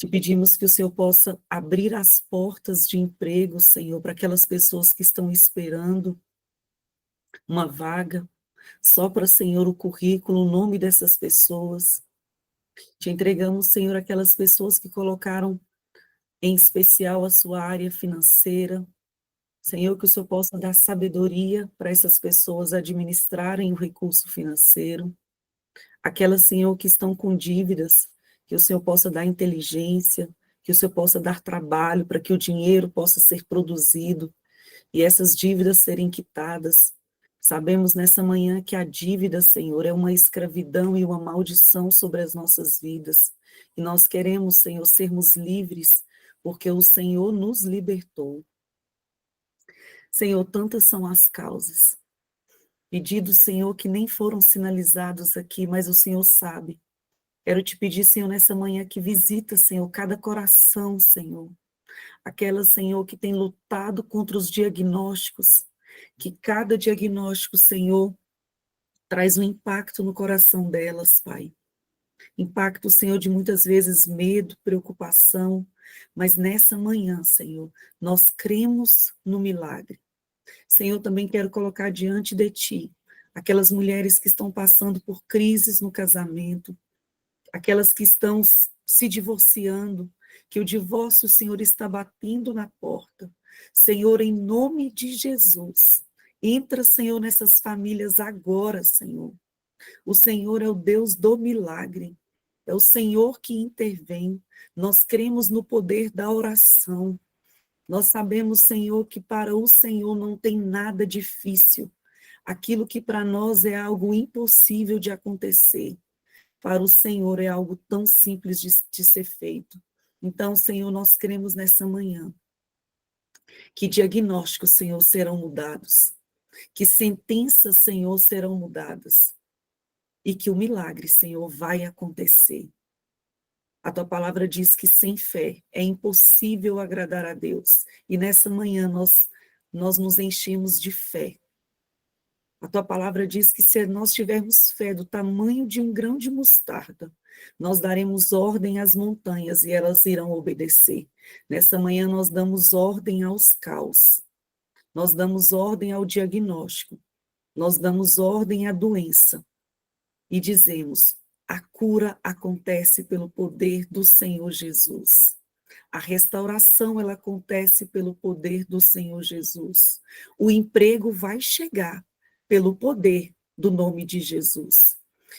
Te pedimos que o Senhor possa abrir as portas de emprego, Senhor, para aquelas pessoas que estão esperando uma vaga. Sopra, Senhor, o currículo, o nome dessas pessoas. Te entregamos, Senhor, aquelas pessoas que colocaram em especial a sua área financeira. Senhor, que o Senhor possa dar sabedoria para essas pessoas administrarem o recurso financeiro. Aquelas, Senhor, que estão com dívidas, que o Senhor possa dar inteligência, que o Senhor possa dar trabalho para que o dinheiro possa ser produzido e essas dívidas serem quitadas. Sabemos nessa manhã que a dívida, Senhor, é uma escravidão e uma maldição sobre as nossas vidas. E nós queremos, Senhor, sermos livres, porque o Senhor nos libertou. Senhor, tantas são as causas. Pedidos, Senhor, que nem foram sinalizados aqui, mas o Senhor sabe. Quero te pedir, Senhor, nessa manhã que visita, Senhor, cada coração, Senhor. Aquela, Senhor, que tem lutado contra os diagnósticos, que cada diagnóstico, Senhor, traz um impacto no coração delas, Pai. Impacto, Senhor, de muitas vezes medo, preocupação, mas nessa manhã, Senhor, nós cremos no milagre. Senhor, também quero colocar diante de Ti aquelas mulheres que estão passando por crises no casamento, aquelas que estão se divorciando, que o divórcio, Senhor, está batendo na porta. Senhor, em nome de Jesus, entra, Senhor, nessas famílias agora, Senhor. O Senhor é o Deus do milagre, é o Senhor que intervém. Nós cremos no poder da oração. Nós sabemos, Senhor, que para o Senhor não tem nada difícil. Aquilo que para nós é algo impossível de acontecer, para o Senhor é algo tão simples de ser feito. Então, Senhor, nós cremos nessa manhã que diagnósticos, Senhor, serão mudados, que sentenças, Senhor, serão mudadas e que o milagre, Senhor, vai acontecer. A tua palavra diz que sem fé é impossível agradar a Deus. E nessa manhã nós nos enchemos de fé. A tua palavra diz que se nós tivermos fé do tamanho de um grão de mostarda, nós daremos ordem às montanhas e elas irão obedecer. Nessa manhã nós damos ordem aos caos, nós damos ordem ao diagnóstico, nós damos ordem à doença e dizemos: a cura acontece pelo poder do Senhor Jesus. A restauração, ela acontece pelo poder do Senhor Jesus. O emprego vai chegar pelo poder do nome de Jesus.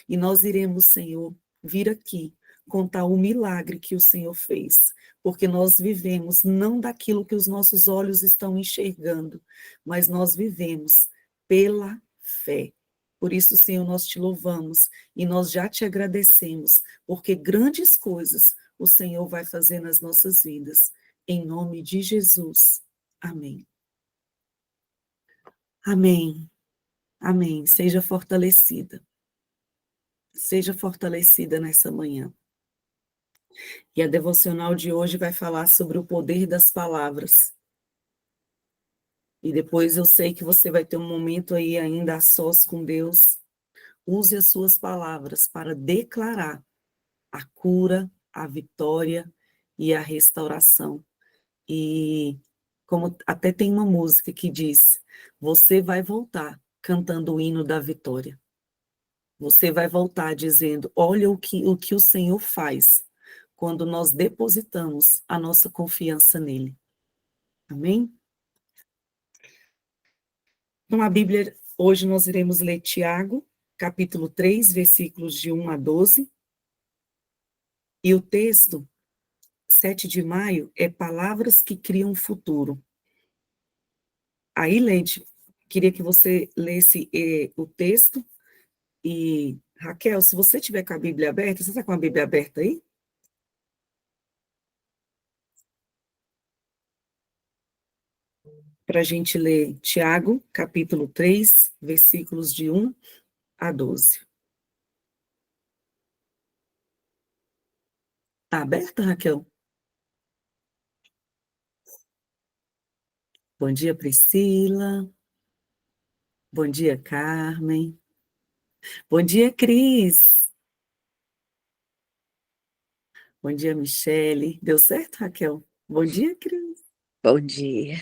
E nós iremos, Senhor, vir aqui contar o milagre que o Senhor fez, porque nós vivemos não daquilo que os nossos olhos estão enxergando, mas nós vivemos pela fé. Por isso, Senhor, nós te louvamos e nós já te agradecemos, porque grandes coisas o Senhor vai fazer nas nossas vidas. Em nome de Jesus. Amém. Amém. Amém. Seja fortalecida. Seja fortalecida nessa manhã. E a devocional de hoje vai falar sobre o poder das palavras. E depois eu sei que você vai ter um momento aí ainda a sós com Deus. Use as suas palavras para declarar a cura, a vitória e a restauração. E como até tem uma música que diz, você vai voltar cantando o hino da vitória. Você vai voltar dizendo, olha o que o Senhor faz quando nós depositamos a nossa confiança nele. Amém? Então, a Bíblia, hoje nós iremos ler Tiago, capítulo 3, versículos de 1 a 12. E o texto, 7 de maio, é Palavras que Criam Futuro. Aí, Leide, queria que você lesse o texto. E, Raquel, se você tiver com a Bíblia aberta, você está com a Bíblia aberta aí? Para a gente ler Tiago, capítulo 3, versículos de 1 a 12. Está aberta, Raquel? Bom dia, Priscila. Bom dia, Carmen. Bom dia, Cris. Bom dia, Michele. Deu certo, Raquel? Bom dia, Cris. Bom dia.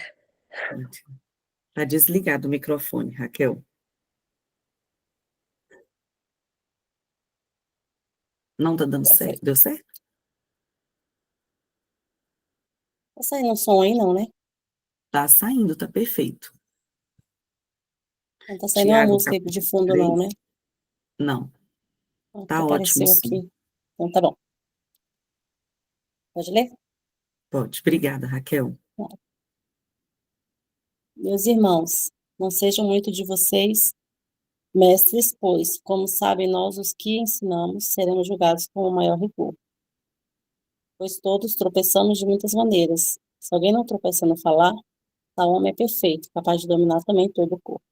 Está desligado o microfone, Raquel. Não está dando certo. Deu certo? Tá saindo um som aí, não, né? Tá saindo, tá perfeito. Não tá saindo uma Tiago, música aí de fundo, 3? não, né? Não, Que tá ótimo apareceu sim. aqui. Então tá bom. Pode ler? Pode. Obrigada, Raquel. Meus irmãos, não sejam muito de vocês mestres, pois, como sabem, nós os que ensinamos seremos julgados com o maior rigor. Pois todos tropeçamos de muitas maneiras. Se alguém não tropeça no falar, tal homem é perfeito, capaz de dominar também todo o corpo.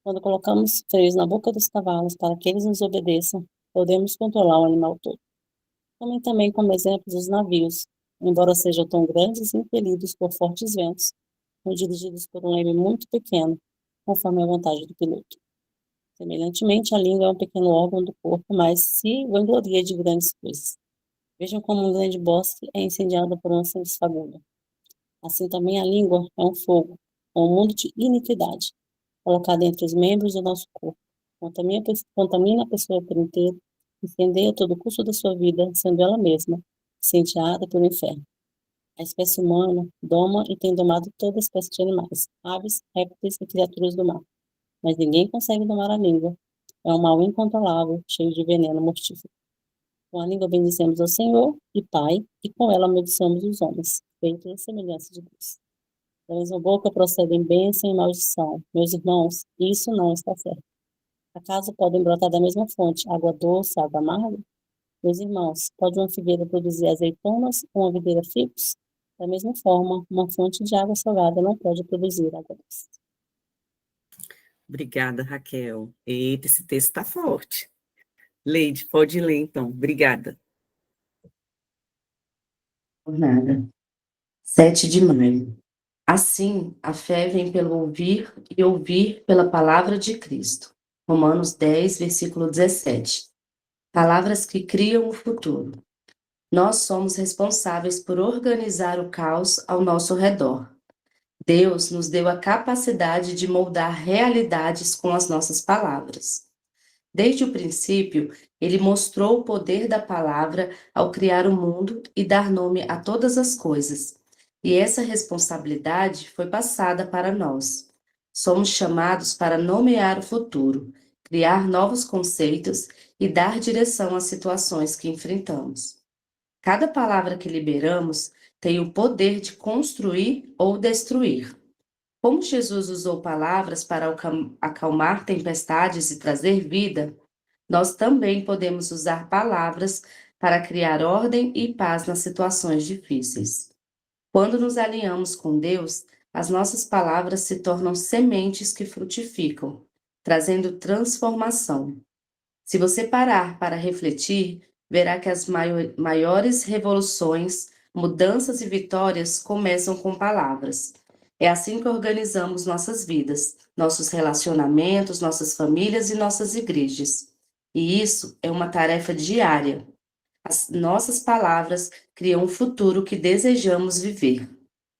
Quando colocamos freios na boca dos cavalos para que eles nos obedeçam, podemos controlar o animal todo. Tomem também como exemplo os navios, embora sejam tão grandes e impelidos por fortes ventos, são dirigidos por um leme muito pequeno, conforme a vontade do piloto. Semelhantemente, a língua é um pequeno órgão do corpo, mas se vangloria de grandes coisas. Vejam como um grande bosque é incendiado por uma simples fagulha. Assim também a língua é um fogo, é um mundo de iniquidade, colocado entre os membros do nosso corpo. Contamina a pessoa por inteiro, incendeia todo o curso da sua vida, sendo ela mesma incendiada pelo inferno. A espécie humana doma e tem domado toda espécie de animais, aves, répteis e criaturas do mar. Mas ninguém consegue domar a língua. É um mal incontrolável, cheio de veneno mortífero. Com a língua bendizemos ao Senhor e Pai, e com ela amaldiçoamos os homens, feitos à semelhança de Deus. Da mesma boca procedem bênção e maldição. Meus irmãos, isso não está certo. Acaso podem brotar da mesma fonte água doce, água amarga? Meus irmãos, pode uma figueira produzir azeitonas ou uma videira figos? Da mesma forma, uma fonte de água salgada não pode produzir água doce. Obrigada, Raquel. Eita, esse texto está forte. Leide, pode ler então. Obrigada. Jornada, 7 de maio. Assim, a fé vem pelo ouvir e ouvir pela palavra de Cristo. Romanos 10, versículo 17. Palavras que criam o futuro. Nós somos responsáveis por organizar o caos ao nosso redor. Deus nos deu a capacidade de moldar realidades com as nossas palavras. Desde o princípio, ele mostrou o poder da palavra ao criar o mundo e dar nome a todas as coisas. E essa responsabilidade foi passada para nós. Somos chamados para nomear o futuro, criar novos conceitos e dar direção às situações que enfrentamos. Cada palavra que liberamos tem o poder de construir ou destruir. Como Jesus usou palavras para acalmar tempestades e trazer vida, nós também podemos usar palavras para criar ordem e paz nas situações difíceis. Quando nos alinhamos com Deus, as nossas palavras se tornam sementes que frutificam, trazendo transformação. Se você parar para refletir, verá que as maiores revoluções, mudanças e vitórias começam com palavras. É assim que organizamos nossas vidas, nossos relacionamentos, nossas famílias e nossas igrejas. E isso é uma tarefa diária. As nossas palavras criam o futuro que desejamos viver.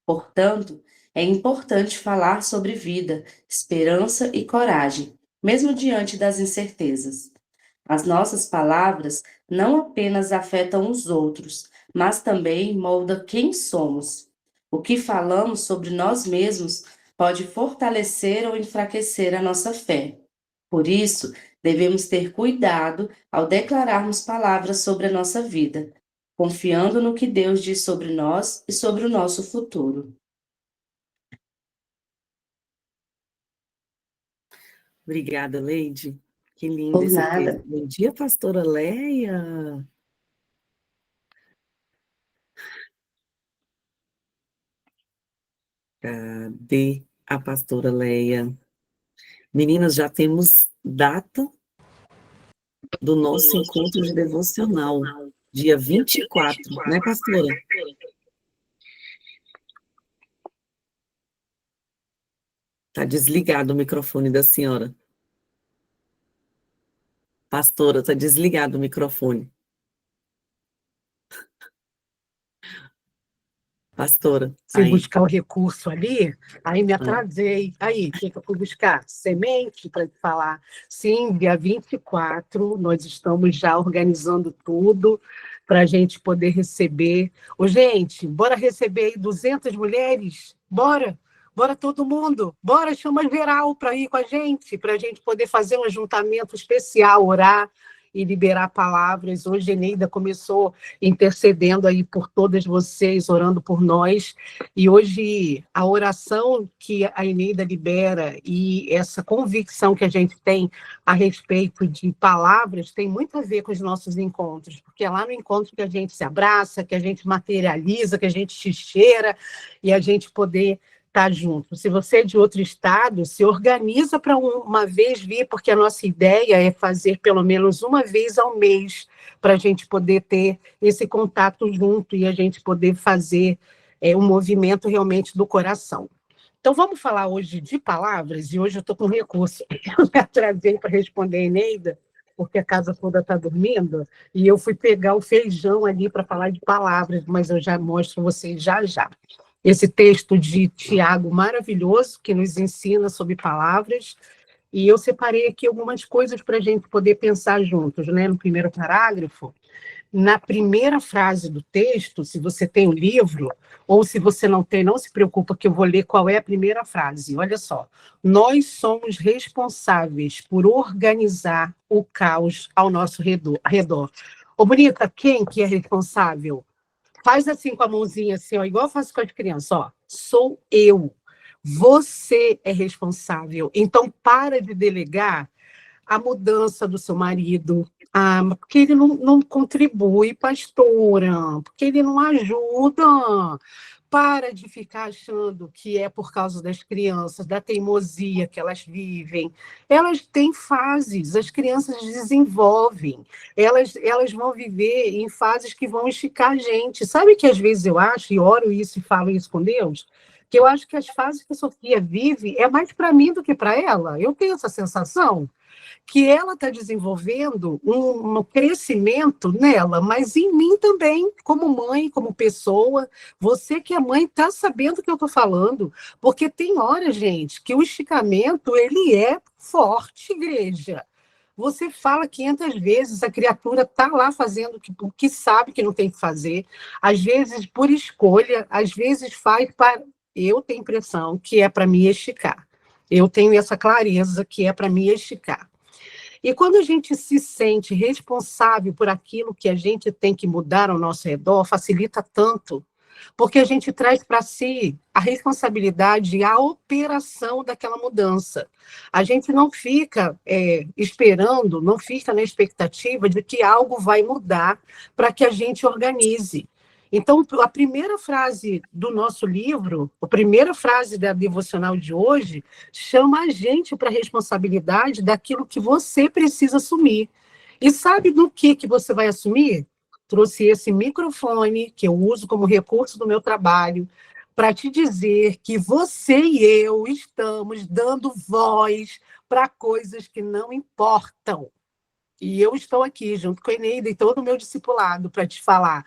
Portanto, é importante falar sobre vida, esperança e coragem, mesmo diante das incertezas. As nossas palavras não apenas afetam os outros, mas também moldam quem somos. O que falamos sobre nós mesmos pode fortalecer ou enfraquecer a nossa fé. Por isso, devemos ter cuidado ao declararmos palavras sobre a nossa vida, confiando no que Deus diz sobre nós e sobre o nosso futuro. Obrigada, Leide. Que lindo Por esse texto. nada. Bom dia, pastora Leia. Cadê a pastora Leia? Meninas, já temos data do nosso encontro de devocional, dia 24, né, pastora? Está desligado o microfone da senhora. Pastora, está desligado o microfone. pastora, Fui aí. buscar o recurso ali, aí me Ah, atrasei. Aí, o que eu fui buscar? Semente para te falar. Sim, dia 24, nós estamos já organizando tudo para a gente poder receber. Ô, gente, bora receber aí 200 mulheres? Bora! Bora todo mundo! Bora, chama geral para ir com a gente poder fazer um ajuntamento especial, orar e liberar palavras. Hoje, a Eneida começou intercedendo aí por todas vocês, orando por nós. E hoje, a oração que a Eneida libera e essa convicção que a gente tem a respeito de palavras tem muito a ver com os nossos encontros, porque é lá no encontro que a gente se abraça, que a gente materializa, que a gente se cheira e a gente poder estar junto. Se você é de outro estado, se organiza para uma vez vir, porque a nossa ideia é fazer pelo menos uma vez ao mês para a gente poder ter esse contato junto e a gente poder fazer um movimento realmente do coração. Então, vamos falar hoje de palavras, e hoje eu estou com um recurso. Eu me atrasei para responder a Eneida, porque a casa toda está dormindo, e eu fui pegar o feijão ali para falar de palavras, mas eu já mostro vocês já já. Esse texto de Tiago maravilhoso, que nos ensina sobre palavras, e eu separei aqui algumas coisas para a gente poder pensar juntos, né? No primeiro parágrafo, na primeira frase do texto, se você tem o livro, ou se você não tem, não se preocupa que eu vou ler qual é a primeira frase. Olha só, nós somos responsáveis por organizar o caos ao nosso redor. Ô, Bonita, quem que é responsável? Faz assim com a mãozinha, assim, ó, igual eu faço com as crianças, ó. Sou eu. Você é responsável. Então, para de delegar a mudança do seu marido, porque ele não contribui, pastora, porque ele não ajuda. Para de ficar achando que é por causa das crianças, da teimosia que elas vivem. Elas têm fases, as crianças desenvolvem, elas vão viver em fases que vão esticar a gente. Sabe que às vezes eu acho, e oro isso e falo isso com Deus, que eu acho que as fases que a Sofia vive é mais para mim do que para ela. Eu tenho essa sensação que ela está desenvolvendo um crescimento nela, mas em mim também, como mãe, como pessoa. Você que é mãe está sabendo o que eu estou falando, porque tem hora, gente, que o esticamento ele é forte, igreja. Você fala 500 vezes, a criatura está lá fazendo o que sabe que não tem que fazer, às vezes por escolha, às vezes faz para... Eu tenho a impressão que é para me esticar. Eu tenho essa clareza que é para me esticar. E quando a gente se sente responsável por aquilo que a gente tem que mudar ao nosso redor, facilita tanto, porque a gente traz para si a responsabilidade e a operação daquela mudança. A gente não fica esperando, não fica na expectativa de que algo vai mudar para que a gente organize. Então, a primeira frase do nosso livro, a primeira frase da devocional de hoje, chama a gente para a responsabilidade daquilo que você precisa assumir. E sabe do que você vai assumir? Trouxe esse microfone, que eu uso como recurso do meu trabalho, para te dizer que você e eu estamos dando voz para coisas que não importam. E eu estou aqui, junto com a Eneida e todo o meu discipulado, para te falar,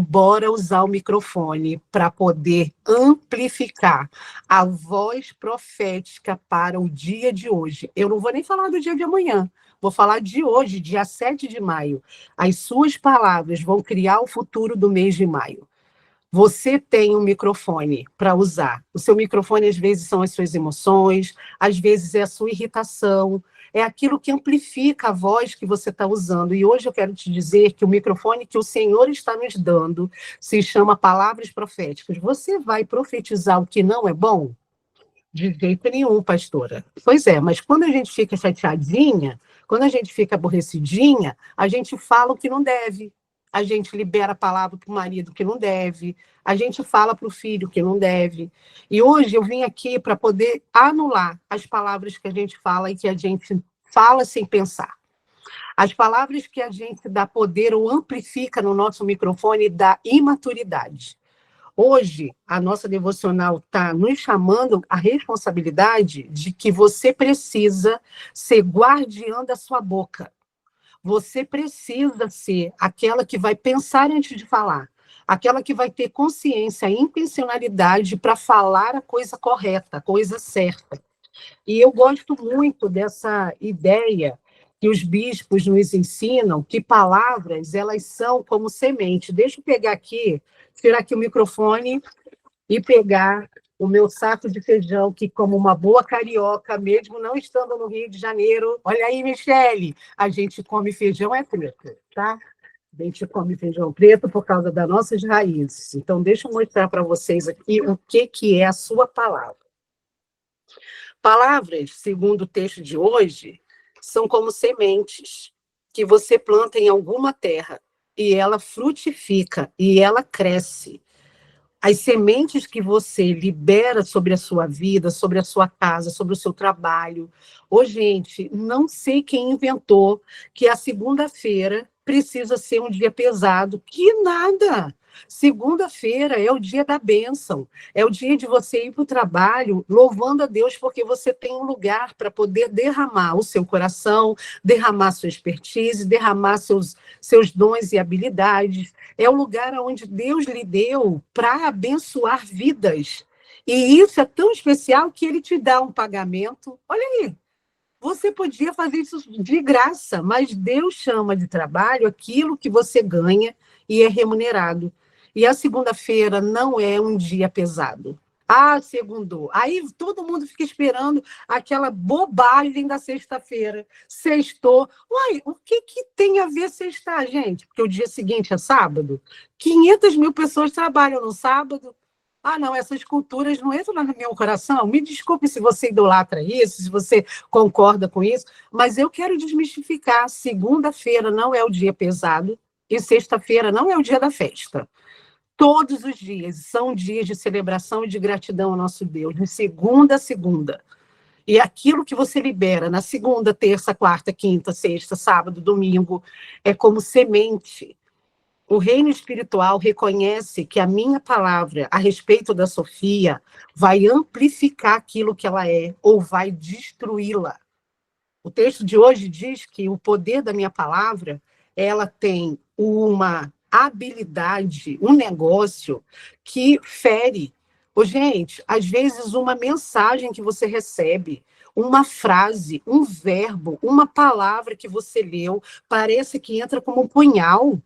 bora usar o microfone para poder amplificar a voz profética para o dia de hoje. Eu não vou nem falar do dia de amanhã, vou falar de hoje, dia 7 de maio. As suas palavras vão criar o futuro do mês de maio. Você tem um microfone para usar. O seu microfone, às vezes, são as suas emoções, às vezes é a sua irritação, é aquilo que amplifica a voz que você está usando. E hoje eu quero te dizer que o microfone que o Senhor está nos dando se chama palavras proféticas. Você vai profetizar o que não é bom? De jeito nenhum, pastora. Pois é, mas quando a gente fica chateadinha, quando a gente fica aborrecidinha, a gente fala o que não deve. A gente libera a palavra para o marido que não deve, a gente fala para o filho que não deve. E hoje eu vim aqui para poder anular as palavras que a gente fala e que a gente fala sem pensar. As palavras que a gente dá poder ou amplifica no nosso microfone da imaturidade. Hoje, a nossa devocional está nos chamando a responsabilidade de que você precisa ser guardiã da sua boca. Você precisa ser aquela que vai pensar antes de falar, aquela que vai ter consciência e intencionalidade para falar a coisa correta, a coisa certa. E eu gosto muito dessa ideia que os bispos nos ensinam, que palavras, elas são como semente. Deixa eu pegar aqui, tirar aqui o microfone e pegar o meu saco de feijão, que como uma boa carioca, mesmo não estando no Rio de Janeiro, olha aí, Michele, a gente come feijão preto, tá? A gente come feijão preto por causa das nossas raízes. Então, deixa eu mostrar para vocês aqui o que é a sua palavra. Palavras, segundo o texto de hoje, são como sementes que você planta em alguma terra e ela frutifica e ela cresce. As sementes que você libera sobre a sua vida, sobre a sua casa, sobre o seu trabalho. Ô, gente, não sei quem inventou que a segunda-feira precisa ser um dia pesado. Que nada! Segunda-feira é o dia da bênção, é o dia de você ir para o trabalho louvando a Deus porque você tem um lugar para poder derramar o seu coração, derramar sua expertise, derramar seus dons e habilidades. É o lugar onde Deus lhe deu para abençoar vidas. E isso é tão especial que ele te dá um pagamento. Olha aí, você podia fazer isso de graça, mas Deus chama de trabalho aquilo que você ganha e é remunerado. E a segunda-feira não é um dia pesado. Ah, segundou. Aí todo mundo fica esperando aquela bobagem da sexta-feira. Sextou. Uai, o que tem a ver sextar, gente? Porque o dia seguinte é sábado. 500 mil pessoas trabalham no sábado. Ah, não, essas culturas não entram no meu coração. Me desculpe se você idolatra isso, se você concorda com isso, mas eu quero desmistificar. Segunda-feira não é o dia pesado e sexta-feira não é o dia da festa. Todos os dias são dias de celebração e de gratidão ao nosso Deus, de segunda a segunda. E aquilo que você libera na segunda, terça, quarta, quinta, sexta, sábado, domingo, é como semente. O reino espiritual reconhece que a minha palavra a respeito da Sofia vai amplificar aquilo que ela é ou vai destruí-la. O texto de hoje diz que o poder da minha palavra, ela tem uma habilidade, um negócio que fere. Ô, gente, às vezes uma mensagem que você recebe, uma frase, um verbo, uma palavra que você leu, parece que entra como um punhal.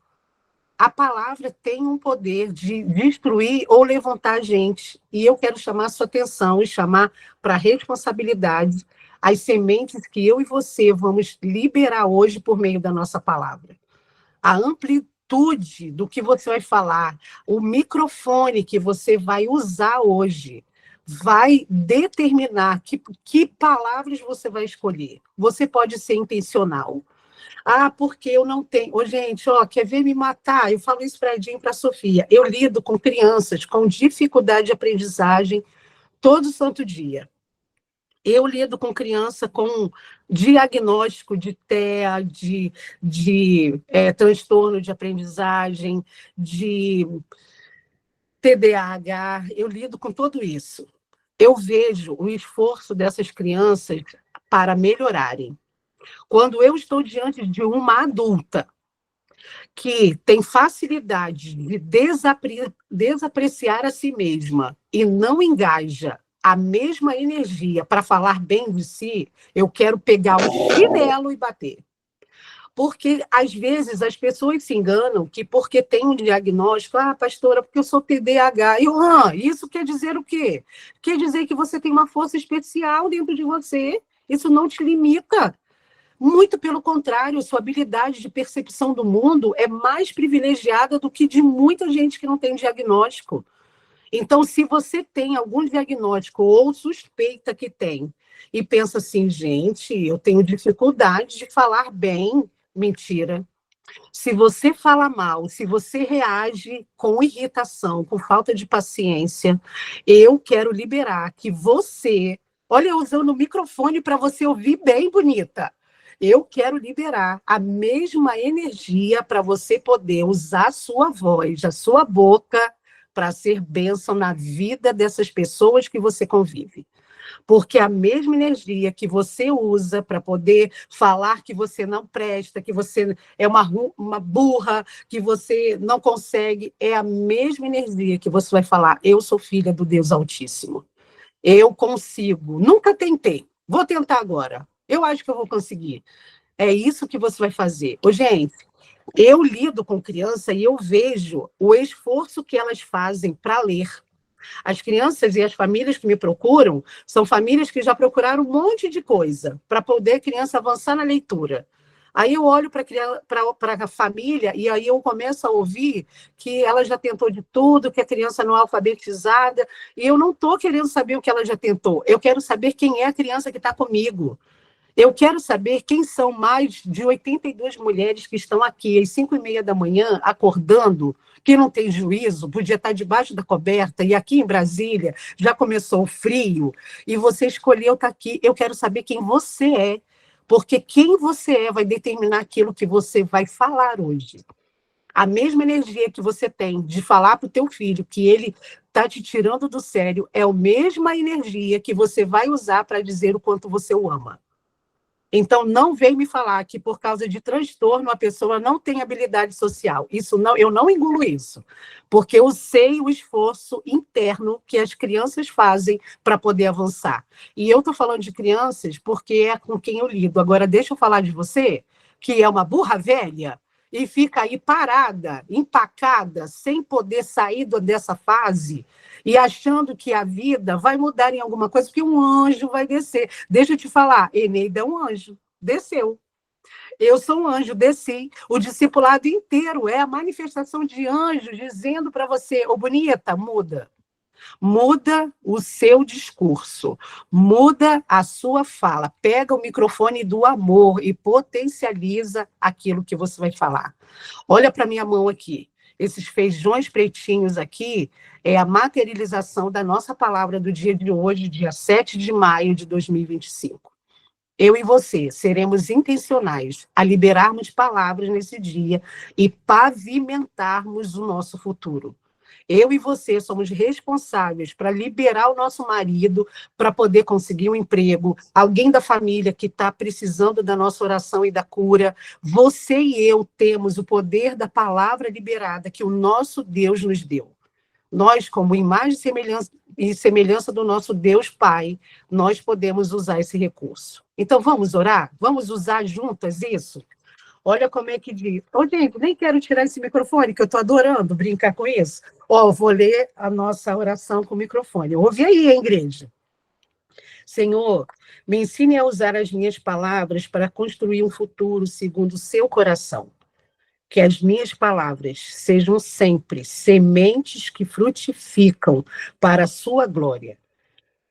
A palavra tem um poder de destruir ou levantar a gente. E eu quero chamar a sua atenção e chamar para a responsabilidade as sementes que eu e você vamos liberar hoje por meio da nossa palavra. A amplitude do que você vai falar, o microfone que você vai usar hoje, vai determinar que palavras você vai escolher. Você pode ser intencional. Ah, porque eu não tenho. Ô, gente, quer ver me matar? Eu falo isso para a Edinho e para a Sofia. Eu lido com crianças com dificuldade de aprendizagem todo santo dia. Eu lido com criança com diagnóstico de TEA, de transtorno de aprendizagem, de TDAH. Eu lido com tudo isso. Eu vejo o esforço dessas crianças para melhorarem. Quando eu estou diante de uma adulta que tem facilidade de desapreciar a si mesma e não engaja a mesma energia para falar bem de si, eu quero pegar o chinelo e bater. Porque, às vezes, as pessoas se enganam que porque tem um diagnóstico, pastora, porque eu sou TDAH. Isso quer dizer o quê? Quer dizer que você tem uma força especial dentro de você. Isso não te limita. Muito pelo contrário, sua habilidade de percepção do mundo é mais privilegiada do que de muita gente que não tem diagnóstico. Então, se você tem algum diagnóstico ou suspeita que tem, e pensa assim, gente, eu tenho dificuldade de falar bem, mentira. Se você fala mal, se você reage com irritação, com falta de paciência, eu quero liberar que você... Olha, usando o microfone para você ouvir bem, bonita. Eu quero liberar a mesma energia para você poder usar a sua voz, a sua boca, para ser bênção na vida dessas pessoas que você convive. Porque a mesma energia que você usa para poder falar que você não presta, que você é uma burra, que você não consegue, é a mesma energia que você vai falar: eu sou filha do Deus Altíssimo. Eu consigo. Nunca tentei. Vou tentar agora. Eu acho que eu vou conseguir. É isso que você vai fazer. Ô, gente, eu lido com criança e eu vejo o esforço que elas fazem para ler. As crianças e as famílias que me procuram são famílias que já procuraram um monte de coisa para poder a criança avançar na leitura. Aí eu olho para a família e aí eu começo a ouvir que ela já tentou de tudo, que a criança não é alfabetizada, e eu não estou querendo saber o que ela já tentou. Eu quero saber quem é a criança que está comigo. Eu quero saber quem são mais de 82 mulheres que estão aqui às 5h30 da manhã, acordando, que não tem juízo, podia estar debaixo da coberta, e aqui em Brasília já começou o frio, e você escolheu estar aqui. Eu quero saber quem você é, porque quem você é vai determinar aquilo que você vai falar hoje. A mesma energia que você tem de falar para o teu filho que ele está te tirando do sério é a mesma energia que você vai usar para dizer o quanto você o ama. Então, não vem me falar que por causa de transtorno a pessoa não tem habilidade social. Isso não, eu não engulo isso, porque eu sei o esforço interno que as crianças fazem para poder avançar. E eu estou falando de crianças porque é com quem eu lido. Agora, deixa eu falar de você, que é uma burra velha e fica aí parada, empacada, sem poder sair dessa fase e achando que a vida vai mudar em alguma coisa, porque um anjo vai descer. Deixa eu te falar, Eneida é um anjo, desceu. Eu sou um anjo, desci. O discipulado inteiro é a manifestação de anjos dizendo para você: ô bonita, muda. Muda o seu discurso, muda a sua fala, pega o microfone do amor e potencializa aquilo que você vai falar. Olha para minha mão aqui. Esses feijões pretinhos aqui é a materialização da nossa palavra do dia de hoje, dia 7 de maio de 2025. Eu e você seremos intencionais a liberarmos palavras nesse dia e pavimentarmos o nosso futuro. Eu e você somos responsáveis para liberar o nosso marido para poder conseguir um emprego, alguém da família que está precisando da nossa oração e da cura. Você e eu temos o poder da palavra liberada que o nosso Deus nos deu. Nós, como imagem e semelhança do nosso Deus Pai, nós podemos usar esse recurso. Então, vamos orar? Vamos usar juntas isso? Olha como é que diz. Ô, gente, nem quero tirar esse microfone, que eu estou adorando brincar com isso. Ó, vou ler a nossa oração com o microfone. Ouve aí, hein, igreja. Senhor, me ensine a usar as minhas palavras para construir um futuro segundo o seu coração. Que as minhas palavras sejam sempre sementes que frutificam para a sua glória.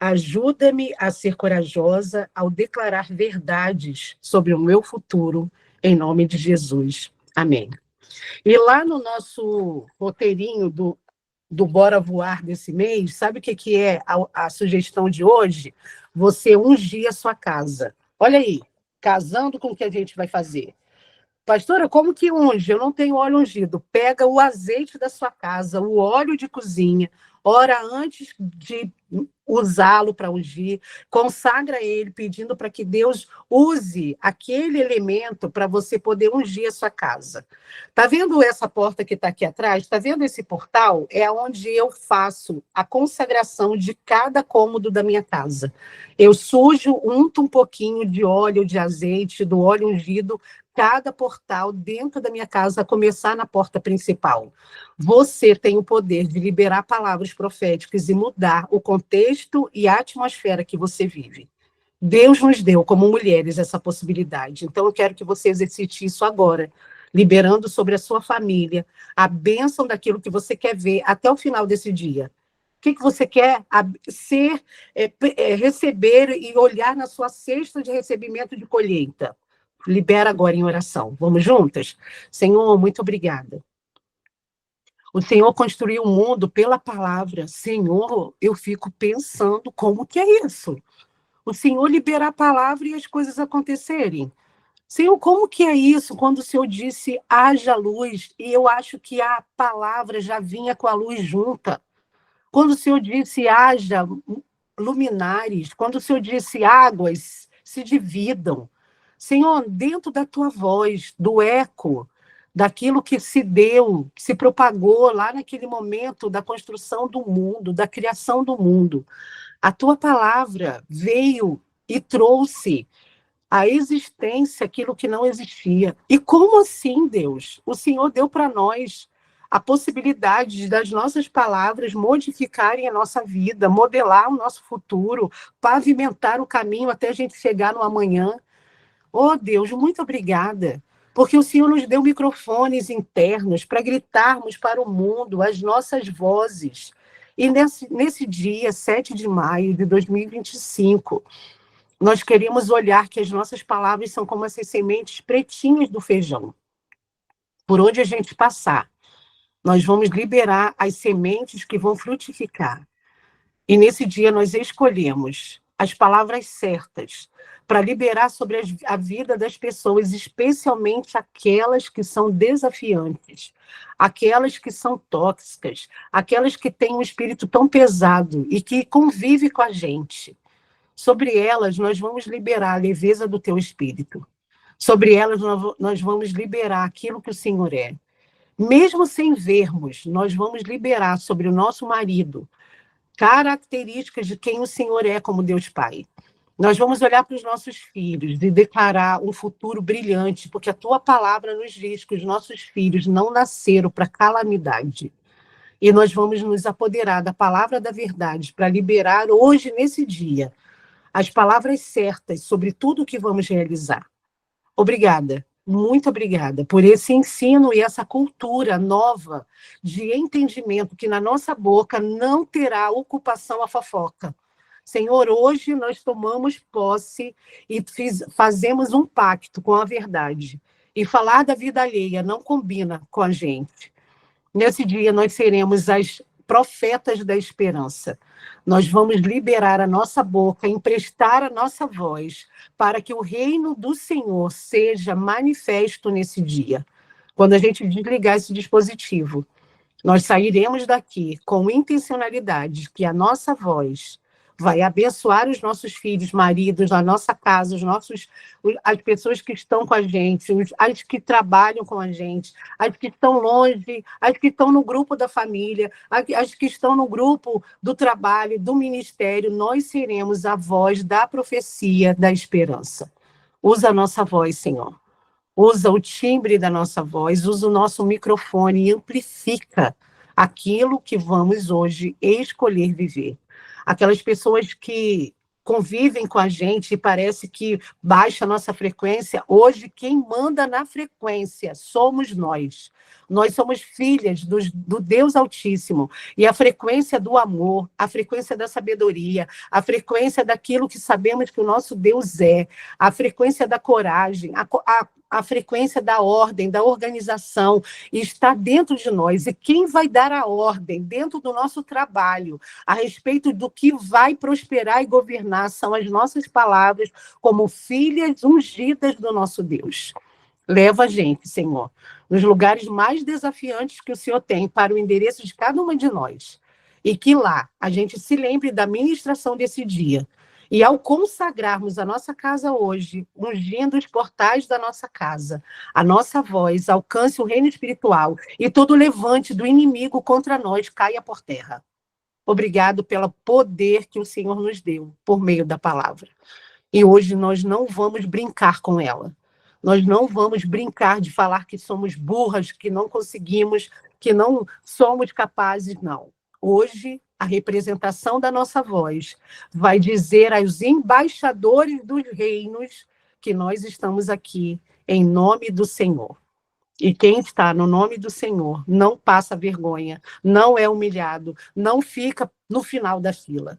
Ajuda-me a ser corajosa ao declarar verdades sobre o meu futuro, em nome de Jesus. Amém. E lá no nosso roteirinho do Bora Voar desse mês, sabe o que é a sugestão de hoje? Você ungir a sua casa. Olha aí, casando com o que a gente vai fazer. Pastora, como que unge? Eu não tenho óleo ungido. Pega o azeite da sua casa, o óleo de cozinha, ora antes de usá-lo para ungir, consagra ele, pedindo para que Deus use aquele elemento para você poder ungir a sua casa. Está vendo essa porta que está aqui atrás? Está vendo esse portal? É onde eu faço a consagração de cada cômodo da minha casa. Eu sujo, unto um pouquinho de óleo, de azeite, do óleo ungido, cada portal dentro da minha casa, a começar na porta principal. Você tem o poder de liberar palavras proféticas e mudar o contexto e a atmosfera que você vive. Deus nos deu, como mulheres, essa possibilidade. Então, eu quero que você exercite isso agora, liberando sobre a sua família a bênção daquilo que você quer ver até o final desse dia. O que você quer ser, receber e olhar na sua cesta de recebimento de colheita? Libera agora em oração. Vamos juntas? Senhor, muito obrigada. O Senhor construiu o mundo pela palavra. Senhor, eu fico pensando como que é isso? O Senhor liberar a palavra e as coisas acontecerem. Senhor, como que é isso quando o Senhor disse haja luz? E eu acho que a palavra já vinha com a luz junta. Quando o Senhor disse haja luminares, quando o Senhor disse águas se dividam. Senhor, dentro da tua voz, do eco, daquilo que se deu, que se propagou lá naquele momento da construção do mundo, da criação do mundo, a tua palavra veio e trouxe à existência aquilo que não existia. E como assim, Deus? O Senhor deu para nós a possibilidade das nossas palavras modificarem a nossa vida, modelar o nosso futuro, pavimentar o caminho até a gente chegar no amanhã. Oh, Deus, muito obrigada, porque o Senhor nos deu microfones internos para gritarmos para o mundo as nossas vozes. E nesse dia, 7 de maio de 2025, nós queremos olhar que as nossas palavras são como essas sementes pretinhas do feijão. Por onde a gente passar, nós vamos liberar as sementes que vão frutificar. E nesse dia nós escolhemos as palavras certas para liberar sobre a vida das pessoas, especialmente aquelas que são desafiantes, aquelas que são tóxicas, aquelas que têm um espírito tão pesado e que convive com a gente. Sobre elas, nós vamos liberar a leveza do teu espírito. Sobre elas, nós vamos liberar aquilo que o Senhor é. Mesmo sem vermos, nós vamos liberar sobre o nosso marido características de quem o Senhor é como Deus Pai. Nós vamos olhar para os nossos filhos e declarar um futuro brilhante, porque a tua palavra nos diz que os nossos filhos não nasceram para calamidade. E nós vamos nos apoderar da palavra da verdade para liberar hoje, nesse dia, as palavras certas sobre tudo o que vamos realizar. Obrigada, muito obrigada por esse ensino e essa cultura nova de entendimento que na nossa boca não terá ocupação a fofoca. Senhor, hoje nós tomamos posse e fazemos um pacto com a verdade. E falar da vida alheia não combina com a gente. Nesse dia nós seremos as profetas da esperança. Nós vamos liberar a nossa boca, emprestar a nossa voz, para que o reino do Senhor seja manifesto nesse dia. Quando a gente desligar esse dispositivo, nós sairemos daqui com intencionalidade que a nossa voz vai abençoar os nossos filhos, maridos, a nossa casa, as pessoas que estão com a gente, as que trabalham com a gente, as que estão longe, as que estão no grupo da família, as que estão no grupo do trabalho, do ministério. Nós seremos a voz da profecia da esperança. Usa a nossa voz, Senhor. Usa o timbre da nossa voz, usa o nosso microfone e amplifica aquilo que vamos hoje escolher viver. Aquelas pessoas que convivem com a gente e parece que baixa a nossa frequência, hoje quem manda na frequência somos nós. Nós somos filhas do Deus Altíssimo, e a frequência do amor, a frequência da sabedoria, a frequência daquilo que sabemos que o nosso Deus é, a frequência da coragem, a frequência da ordem, da organização, está dentro de nós. E quem vai dar a ordem dentro do nosso trabalho a respeito do que vai prosperar e governar são as nossas palavras como filhas ungidas do nosso Deus. Leva a gente, Senhor, nos lugares mais desafiantes que o Senhor tem para o endereço de cada uma de nós. E que lá a gente se lembre da ministração desse dia. E ao consagrarmos a nossa casa hoje, ungindo os portais da nossa casa, a nossa voz alcance o reino espiritual e todo levante do inimigo contra nós caia por terra. Obrigado pelo poder que o Senhor nos deu por meio da palavra. E hoje nós não vamos brincar com ela. Nós não vamos brincar de falar que somos burras, que não conseguimos, que não somos capazes, não. Hoje, a representação da nossa voz vai dizer aos embaixadores dos reinos que nós estamos aqui em nome do Senhor. E quem está no nome do Senhor não passa vergonha, não é humilhado, não fica no final da fila.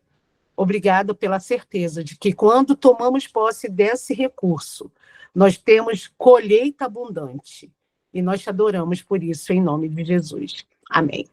Obrigada pela certeza de que quando tomamos posse desse recurso, nós temos colheita abundante. E nós te adoramos por isso, em nome de Jesus. Amém.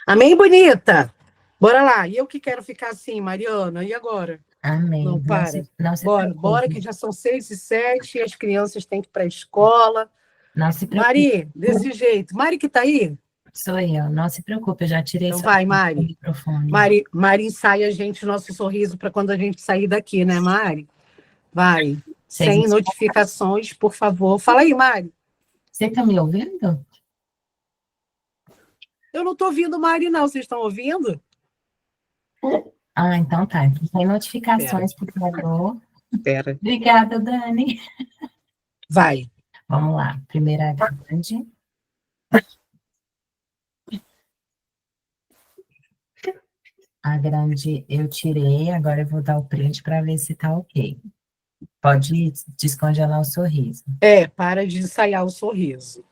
Amém, bonita? Bora lá. E eu que quero ficar assim, Mariana, e agora? Amém. Não para. Não se Bora, preocupe. que já são 6h07, as crianças têm que ir para a escola. Não se preocupe. Mari, desse jeito. Mari que está aí? Sou eu, não se preocupe, eu já tirei Então sua vai, do Mari. microfone. Mari ensaia a gente, nosso sorriso, para quando a gente sair daqui, né, Mari? Vai. Vocês Sem me- notificações, por favor. Fala aí, Mari. Você está me ouvindo? Eu não estou ouvindo Mari, não. Vocês estão ouvindo? Ah, então tá. Sem notificações, por favor. Espera. Obrigada, Dani. Vai. Vamos lá, primeira grande. A grande eu tirei, agora eu vou dar o print para ver se tá ok. Pode descongelar o sorriso. Para de ensaiar o sorriso.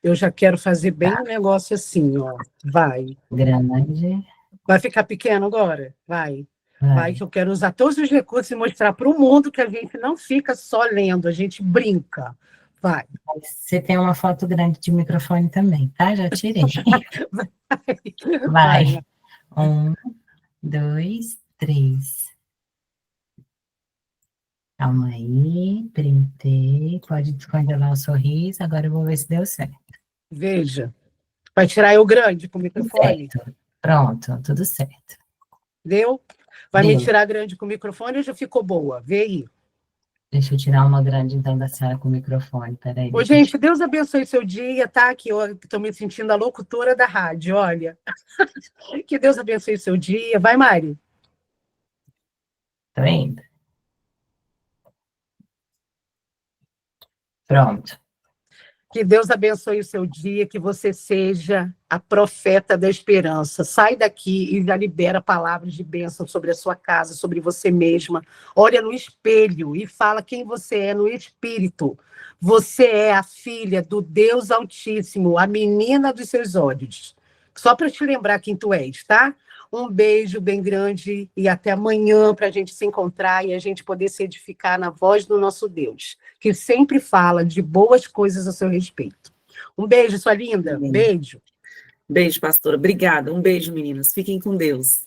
Eu já quero fazer bem um negócio assim, ó. Vai. Grande. Vai ficar pequeno agora? Vai. Vai. Vai, que eu quero usar todos os recursos e mostrar para o mundo que a gente não fica só lendo, a gente brinca. Vai. Você tem uma foto grande de microfone também, tá? Já tirei. Vai. Vai. 1, 2, 3. Calma aí, printei. Pode descongelar o sorriso. Agora eu vou ver se deu certo. Veja. Vai tirar eu grande com o microfone? Certo. Pronto, tudo certo. Deu? Vai me Deu. tirar grande com o microfone ou já ficou boa? Vê aí. Deixa eu tirar uma grande, então, da senhora com o microfone. Peraí. Ô, deixa eu gente, Deus abençoe seu dia, tá? Que eu estou me sentindo a locutora da rádio, olha. Que Deus abençoe seu dia. Vai, Mari. Tô indo. Pronto. Que Deus abençoe o seu dia, que você seja a profeta da esperança. Sai daqui e já libera palavras de bênção sobre a sua casa, sobre você mesma. Olha no espelho e fala quem você é no espírito. Você é a filha do Deus Altíssimo, a menina dos seus olhos. Só para te lembrar quem tu és, tá? Um beijo bem grande e até amanhã para a gente se encontrar e a gente poder se edificar na voz do nosso Deus, que sempre fala de boas coisas a seu respeito. Um beijo, sua linda. Amém. Beijo. Beijo, pastora. Obrigada. Um beijo, meninas. Fiquem com Deus.